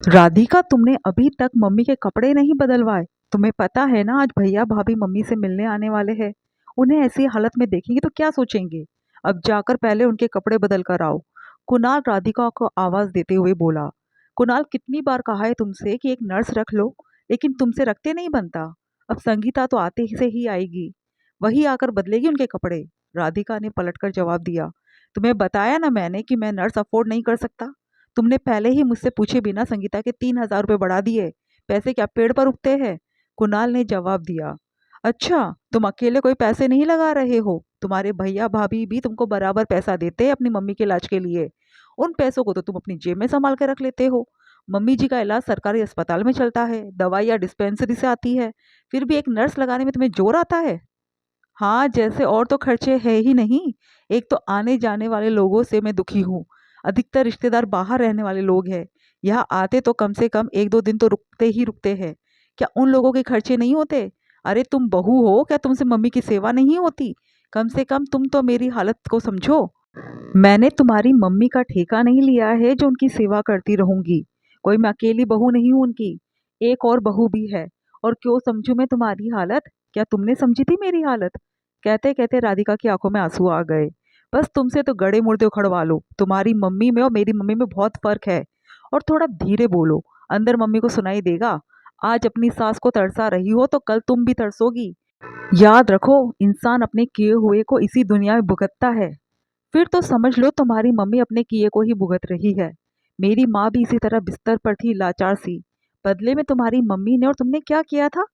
राधिका, तुमने अभी तक मम्मी के कपड़े नहीं बदलवाए। तुम्हें पता है ना, आज भैया भाभी मम्मी से मिलने आने वाले हैं। उन्हें ऐसी हालत में देखेंगे तो क्या सोचेंगे। अब जाकर पहले उनके कपड़े बदल कर आओ। कुणाल राधिका को आवाज देते हुए बोला। कुणाल, कितनी बार कहा है तुमसे कि एक नर्स रख लो, लेकिन तुमसे रखते नहीं बनता। अब संगीता तो आते ही से ही आएगी, वही आकर बदलेगी उनके कपड़े। राधिका ने पलटकर जवाब दिया। तुम्हें बताया ना मैंने कि मैं नर्स अफोर्ड नहीं कर सकता। तुमने पहले ही मुझसे पूछे बिना संगीता के 3,000 रुपये बढ़ा दिए। पैसे क्या पेड़ पर उगते हैं? कुणाल ने जवाब दिया। अच्छा, तुम अकेले कोई पैसे नहीं लगा रहे हो, तुम्हारे भैया भाभी भी तुमको बराबर पैसा देते हैं अपनी मम्मी के इलाज के लिए। उन पैसों को तो तुम अपनी जेब में संभाल के रख लेते हो। मम्मी जी का इलाज सरकारी अस्पताल में चलता है, दवाई या डिस्पेंसरी से आती है, फिर भी एक नर्स लगाने में तुम्हें जोर आता है। हाँ, जैसे और तो खर्चे है ही नहीं। एक तो आने जाने वाले लोगों से मैं दुखी हूँ। अधिकतर रिश्तेदार बाहर रहने वाले लोग हैं। यहाँ आते तो कम से कम 1-2 दिन तो रुकते ही रुकते हैं। क्या उन लोगों के खर्चे नहीं होते? अरे तुम बहू हो, क्या तुमसे मम्मी की सेवा नहीं होती? कम से कम तुम तो मेरी हालत को समझो। मैंने तुम्हारी मम्मी का ठेका नहीं लिया है जो उनकी सेवा करती रहूंगी। कोई मैं अकेली बहू नहीं हूं उनकी, एक और बहू भी है। और क्यों समझूं मैं तुम्हारी हालत? क्या तुमने समझी थी मेरी हालत? कहते कहते राधिका की आंखों में आंसू आ गए। बस तुमसे तो गड़े मुर्दे उखड़वा लो, तुम्हारी मम्मी में और मेरी मम्मी में बहुत फर्क है। और थोड़ा धीरे बोलो, अंदर मम्मी को सुनाई देगा। आज अपनी सास को तरसा रही हो तो कल तुम भी तरसोगी। याद रखो, इंसान अपने किए हुए को इसी दुनिया में भुगतता है। फिर तो समझ लो तुम्हारी मम्मी अपने किए को ही भुगत रही है। मेरी माँ भी इसी तरह बिस्तर पर थी, लाचार सी। बदले में तुम्हारी मम्मी ने और तुमने क्या किया था?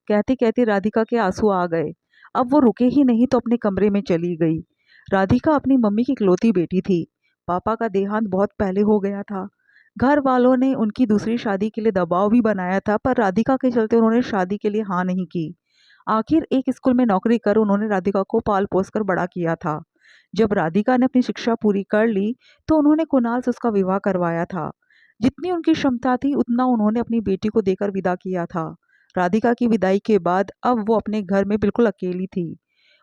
कहते कहते राधिका के आंसू आ गए। अब वो रुके ही नहीं तो अपने कमरे में चली गई। राधिका अपनी मम्मी की इकलौती बेटी थी। पापा का देहांत बहुत पहले हो गया था। घर वालों ने उनकी दूसरी शादी के लिए दबाव भी बनाया था, पर राधिका के चलते उन्होंने शादी के लिए हाँ नहीं की। आखिर एक स्कूल में नौकरी कर उन्होंने राधिका को पाल पोस कर बड़ा किया था। जब राधिका ने अपनी शिक्षा पूरी कर ली तो उन्होंने कुणाल से उसका विवाह करवाया था। जितनी उनकी क्षमता थी उतना उन्होंने अपनी बेटी को देकर विदा किया था। राधिका की विदाई के बाद अब वो अपने घर में बिल्कुल अकेली थी।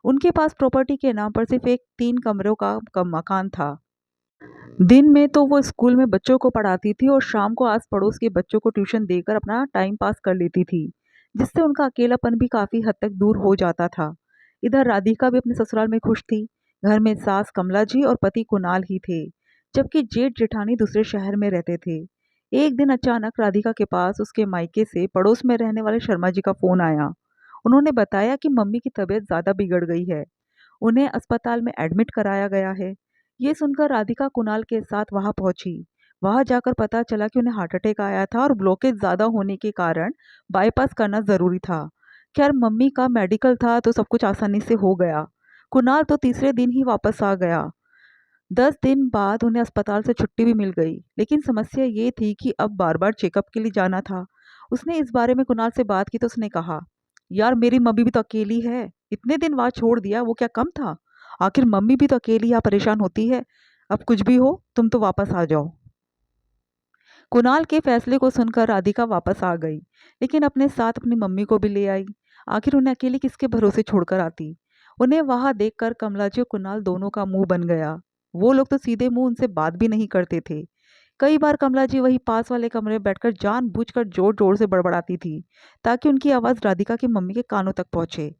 उनके पास प्रॉपर्टी के नाम पर सिर्फ एक 3 कमरों का कम मकान था। दिन में तो वो स्कूल में बच्चों को पढ़ाती थी और शाम को आस पड़ोस के बच्चों को ट्यूशन देकर अपना टाइम पास कर लेती थी, जिससे उनका अकेलापन भी काफी हद तक दूर हो जाता था। इधर राधिका भी अपने ससुराल में खुश थी। घर में सास कमला जी और पति कुणाल ही थे, जबकि जेठ जेठानी दूसरे शहर में रहते थे। एक दिन अचानक राधिका के पास उसके मायके से पड़ोस में रहने वाले शर्मा जी का फोन आया। उन्होंने बताया कि मम्मी की तबीयत ज्यादा बिगड़ गई है, उन्हें अस्पताल में एडमिट कराया गया है। ये सुनकर राधिका कुणाल के साथ वहां पहुंची। वहां जाकर पता चला कि उन्हें हार्ट अटैक आया था और ब्लॉकेज ज्यादा होने के कारण बाईपास करना जरूरी था। खैर, मम्मी का मेडिकल था तो सब कुछ आसानी से हो गया। कुणाल तो तीसरे दिन ही वापस आ गया। 10 दिन बाद उन्हें अस्पताल से छुट्टी भी मिल गई, लेकिन समस्या ये थी कि अब बार बार चेकअप के लिए जाना था। उसने इस बारे में कुणाल से बात की तो उसने कहा, यार मेरी मम्मी भी तो अकेली है, इतने दिन वहां छोड़ दिया वो क्या कम था? आखिर मम्मी भी तो अकेली यहाँ परेशान होती है। अब कुछ भी हो, तुम तो वापस आ जाओ। कुणाल के फैसले को सुनकर राधिका वापस आ गई, लेकिन अपने साथ अपनी मम्मी को भी ले आई। आखिर उन्हें अकेली किसके भरोसे छोड़कर आती। उन्हें वहां देखकर कमलाजी और कुणाल दोनों का मुंह बन गया। वो लोग तो सीधे मुंह उनसे बात भी नहीं करते थे। कई बार कमलाजी वही पास वाले कमरे में बैठकर जानबूझकर जोर जोर से बड़बड़ाती थी, ताकि उनकी आवाज राधिका की मम्मी के कानों तक पहुंचे।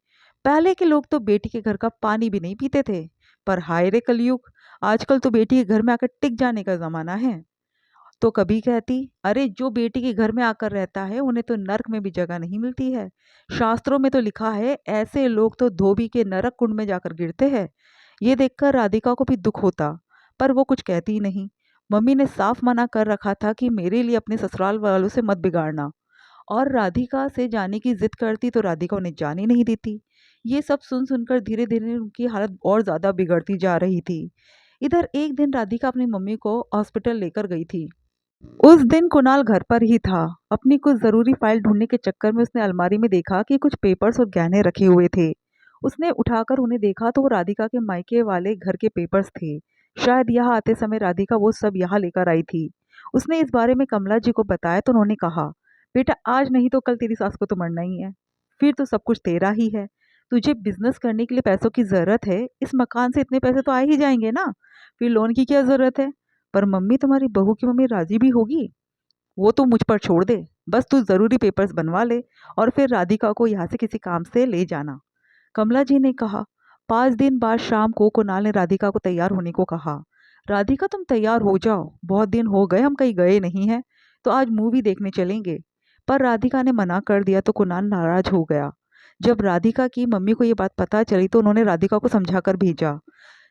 पहले के लोग तो बेटी के घर का पानी भी नहीं पीते थे, पर हाय रे कलयुग, आजकल तो बेटी के घर में आकर टिक जाने का जमाना है। तो कभी कहती, अरे जो बेटी के घर में आकर रहता है उन्हें तो नरक में भी जगह नहीं मिलती है। शास्त्रों में तो लिखा है ऐसे लोग तो धोबी के नरक कुंड में जाकर गिरते हैं। ये देखकर राधिका को भी दुख होता, पर वो कुछ कहती ही नहीं। मम्मी ने साफ मना कर रखा था कि मेरे लिए अपने ससुराल वालों से मत बिगाड़ना, और राधिका से जाने की जिद करती तो राधिका उन्हें जाने नहीं देती। ये सब सुन सुनकर धीरे धीरे उनकी हालत और ज्यादा बिगड़ती जा रही थी। इधर एक दिन राधिका अपनी मम्मी को हॉस्पिटल लेकर गई थी। उस दिन कुणाल घर पर ही था। अपनी कुछ जरूरी फाइल ढूंढने के चक्कर में उसने अलमारी में देखा कि कुछ पेपर्स और गहने रखे हुए थे। उसने उठाकर उन्हें देखा तो वो राधिका के मायके वाले घर के पेपर्स थे। शायद यहाँ आते समय राधिका वो सब यहाँ लेकर आई थी। उसने इस बारे में कमला जी को बताया तो उन्होंने कहा, बेटा आज नहीं तो कल तेरी सास को तो मरना ही है। फिर तो सब कुछ तेरा ही है। तुझे बिजनेस करने के लिए पैसों की जरूरत है, इस मकान से इतने पैसे तो आ ही जाएंगे ना। फिर लोन की क्या जरूरत है? पर मम्मी, तुम्हारी बहू की मम्मी राजी भी होगी? वो तो मुझ पर छोड़ दे, बस तू ज़रूरी पेपर्स बनवा ले और फिर राधिका को यहाँ से किसी काम से ले जाना। कमला जी ने कहा। 5 दिन बाद शाम को कुणाल ने राधिका को तैयार होने को कहा। राधिका तुम तैयार हो जाओ, बहुत दिन हो गए हम कहीं गए नहीं हैं, तो आज मूवी देखने चलेंगे। पर राधिका ने मना कर दिया तो कुणाल नाराज हो गया। जब राधिका की मम्मी को ये बात पता चली तो उन्होंने राधिका को समझाकर भेजा।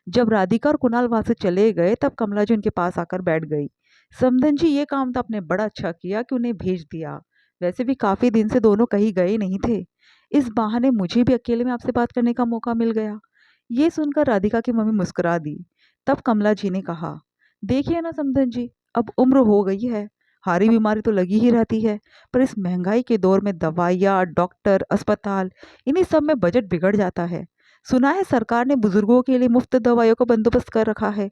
जब राधिका और कुणाल वहां से चले गए तब कमला जी उनके पास आकर बैठ गई। समधन जी, ये काम तो आपने बड़ा अच्छा किया कि उन्हें भेज दिया। वैसे भी काफी दिन से दोनों कहीं गए नहीं थे, इस बहाने मुझे भी अकेले में आपसे बात करने का मौका मिल गया। ये सुनकर राधिका की मम्मी मुस्कुरा दी। तब कमला जी ने कहा, देखिए ना समधन जी, अब उम्र हो गई है, हारी बीमारी तो लगी ही रहती है, पर इस महंगाई के दौर में दवाइयाँ, डॉक्टर, अस्पताल, इन्हीं सब में बजट बिगड़ जाता है। सुना है सरकार ने बुजुर्गों के लिए मुफ्त दवाइयों का बंदोबस्त कर रखा है।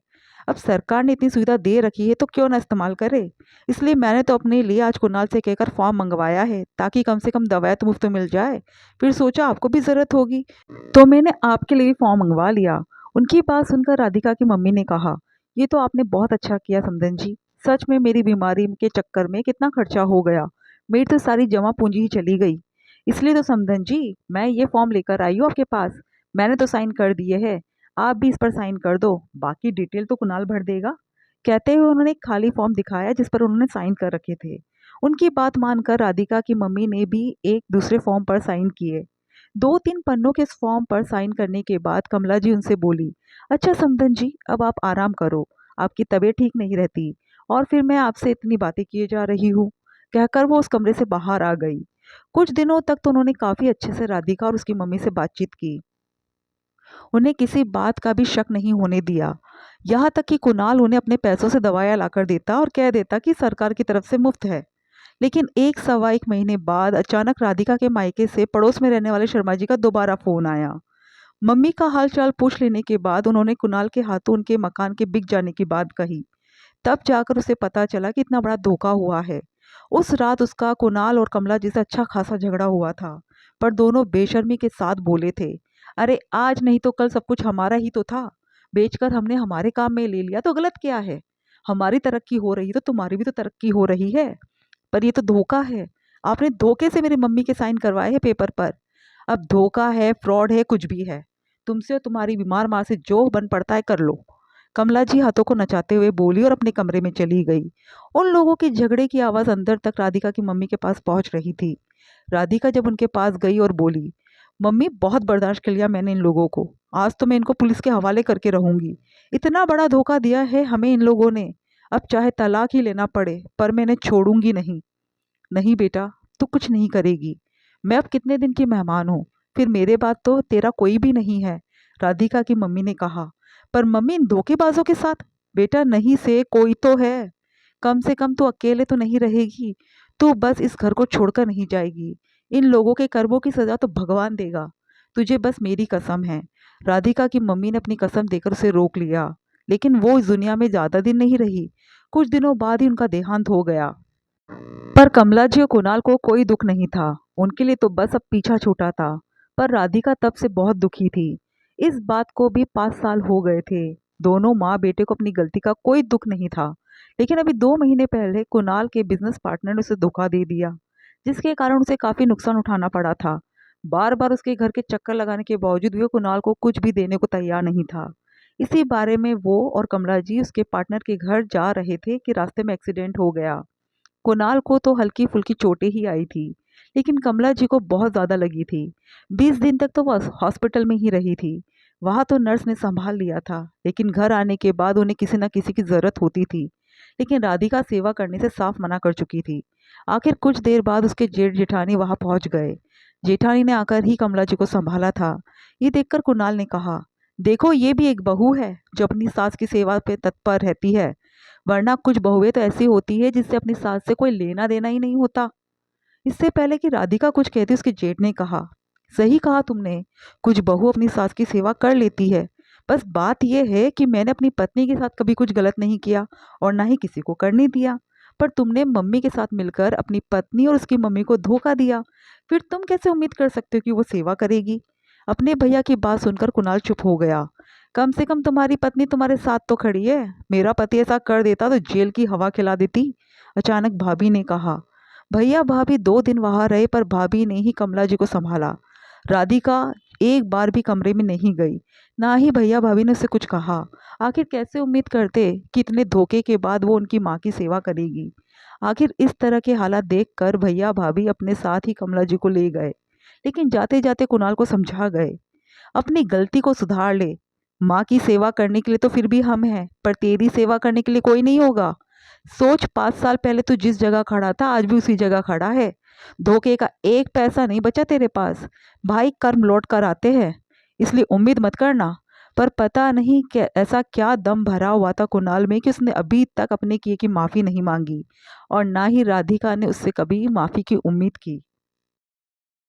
अब सरकार ने इतनी सुविधा दे रखी है तो क्यों ना इस्तेमाल करे। इसलिए मैंने तो अपने लिए आज कुणाल से कहकर फॉर्म मंगवाया है ताकि कम से कम दवाएं तो मुफ्त मिल जाए। फिर सोचा आपको भी ज़रूरत होगी, तो मैंने आपके लिए फॉर्म मंगवा लिया। उनकी बात सुनकर राधिका की मम्मी ने कहा, ये तो आपने बहुत अच्छा किया समधन जी। सच में मेरी बीमारी के चक्कर में कितना खर्चा हो गया, मेरी तो सारी जमा पूंजी ही चली गई। इसलिए तो समधन जी, मैं ये फॉर्म लेकर आई हूँ आपके पास। मैंने तो साइन कर दिए हैं, आप भी इस पर साइन कर दो, बाकी डिटेल तो कुणाल भर देगा। कहते हुए उन्होंने एक खाली फॉर्म दिखाया जिस पर उन्होंने साइन कर रखे थे। उनकी बात मानकर राधिका की मम्मी ने भी एक दूसरे फॉर्म पर साइन किए। 2-3 पन्नों के इस फॉर्म पर साइन करने के बाद कमला जी उनसे बोली, अच्छा समधन जी, अब आप आराम करो, आपकी तबीयत ठीक नहीं रहती और फिर मैं आपसे इतनी बातें किए जा रही हूँ। कहकर वो उस कमरे से बाहर आ गई। कुछ दिनों तक तो उन्होंने काफी अच्छे से राधिका और उसकी मम्मी से बातचीत की। उन्हें किसी बात का भी शक नहीं होने दिया। यहाँ तक कि कुणाल उन्हें अपने पैसों से दवाइयाँ लाकर देता और कह देता कि सरकार की तरफ से मुफ्त है। लेकिन 1 सवा 1 महीने बाद अचानक राधिका के मायके से पड़ोस में रहने वाले शर्मा जी का दोबारा फोन आया। मम्मी का हालचाल पूछ लेने के बाद उन्होंने कुणाल के हाथों उनके मकान के बिक जाने की बात कही। तब जाकर उसे पता चला कि इतना बड़ा धोखा हुआ है। उस रात उसका कुणाल और कमला जी से अच्छा खासा झगड़ा हुआ था, पर दोनों बेशर्मी के साथ बोले थे, अरे आज नहीं तो कल सब कुछ हमारा ही तो था, बेचकर हमने हमारे काम में ले लिया तो गलत क्या है। हमारी तरक्की हो रही तो तुम्हारी भी तो तरक्की हो रही है, पर ये तो धोखा है। आपने धोखे से मेरी मम्मी के साइन करवाए हैं पेपर पर। अब धोखा है, फ्रॉड है, कुछ भी है, तुमसे और तुम्हारी बीमार माँ से जो बन पड़ता है कर लो। कमला जी हाथों को नचाते हुए बोली और अपने कमरे में चली गई। उन लोगों के झगड़े की आवाज़ अंदर तक राधिका की मम्मी के पास पहुंच रही थी। राधिका जब उनके पास गई और बोली, मम्मी बहुत बर्दाश्त कर लिया मैंने इन लोगों को, आज तो मैं इनको पुलिस के हवाले करके रहूंगी। इतना बड़ा धोखा दिया है हमें इन लोगों ने, अब चाहे तलाक ही लेना पड़े पर मैं इन्हें छोड़ूंगी नहीं। नहीं बेटा, तू कुछ नहीं करेगी, मैं अब कितने दिन की मेहमान हूँ, फिर मेरे बाद तो तेरा कोई भी नहीं है, राधिका की मम्मी ने कहा। पर मम्मी इन धोखेबाजों के साथ, बेटा नहीं से कोई तो है, कम से कम तू अकेले तो नहीं रहेगी, तू बस इस घर को छोड़कर नहीं जाएगी, इन लोगों के कर्मों की सजा तो भगवान देगा, तुझे बस मेरी कसम है। राधिका की मम्मी ने अपनी कसम देकर उसे रोक लिया, लेकिन वो इस दुनिया में ज्यादा दिन नहीं रही, कुछ दिनों बाद ही उनका देहांत हो गया। पर कमला जी और कुणाल को कोई दुख नहीं था, उनके लिए तो बस अब पीछा छूटा था। पर राधिका तब से बहुत दुखी थी। इस बात को भी 5 साल हो गए थे। दोनों माँ बेटे को अपनी गलती का कोई दुख नहीं था, लेकिन अभी 2 महीने पहले कुणाल के बिजनेस पार्टनर ने उसे धोखा दे दिया, जिसके कारण उसे काफी नुकसान उठाना पड़ा था। बार बार उसके घर के चक्कर लगाने के बावजूद भी वो कुणाल को कुछ भी देने को तैयार नहीं था। इसी बारे में वो और कमला जी उसके पार्टनर के घर जा रहे थे कि रास्ते में एक्सीडेंट हो गया। कुणाल को तो हल्की फुल्की चोटें ही आई थी, लेकिन कमला जी को बहुत ज्यादा लगी थी। 20 दिन तक तो वह हॉस्पिटल में ही रही थी। वहां तो नर्स ने संभाल लिया था, लेकिन घर आने के बाद उन्हें किसी न किसी की जरूरत होती थी। लेकिन राधिका सेवा करने से साफ मना कर चुकी थी। आखिर कुछ देर बाद उसके जेठ जेठानी वहां पहुंच गए। जेठानी ने आकर ही कमला जी को संभाला था। ये देखकर कुणाल ने कहा, देखो ये भी एक बहू है जो अपनी सास की सेवा पे तत्पर रहती है, वरना कुछ बहुएं तो ऐसी होती है जिससे अपनी सास से कोई लेना देना ही नहीं होता। इससे पहले कि राधिका कुछ कहती उसके जेठ ने कहा, सही कहा तुमने, कुछ बहू अपनी सास की सेवा कर लेती है, बस बात यह है कि मैंने अपनी पत्नी के साथ कभी कुछ गलत नहीं किया और ना ही किसी को करने दिया। पर तुमने मम्मी के साथ मिलकर अपनी पत्नी और उसकी मम्मी को धोखा दिया, फिर तुम कैसे उम्मीद कर सकते हो कि वो सेवा करेगी। अपने भैया की बात सुनकर कुणाल चुप हो गया। कम से कम तुम्हारी पत्नी तुम्हारे साथ तो खड़ी है, मेरा पति ऐसा कर देता तो जेल की हवा खिला देती। अचानक भाभी ने कहा। भैया भाभी 2 दिन वहां रहे पर भाभी ने ही कमला जी को संभाला। राधिका एक बार भी कमरे में नहीं गई, ना ही भैया भाभी ने उससे कुछ कहा। आखिर कैसे उम्मीद करते कि इतने धोखे के बाद वो उनकी माँ की सेवा करेगी। आखिर इस तरह के हालात देखकर भैया भाभी अपने साथ ही कमला जी को ले गए, लेकिन जाते जाते कुणाल को समझा गए, अपनी गलती को सुधार ले। माँ की सेवा करने के लिए तो फिर भी हम हैं, पर तेरी सेवा करने के लिए कोई नहीं होगा। सोच, 5 साल पहले तू जिस जगह खड़ा था आज भी उसी जगह खड़ा है। धोखे का एक पैसा नहीं बचा तेरे पास। भाई, कर्म लौट कर आते हैं, इसलिए उम्मीद मत करना। पर पता नहीं क्या ऐसा क्या दम भरा हुआ था कुणाल में कि उसने अभी तक अपने किए की माफी नहीं मांगी, और ना ही राधिका ने उससे कभी माफी की उम्मीद की।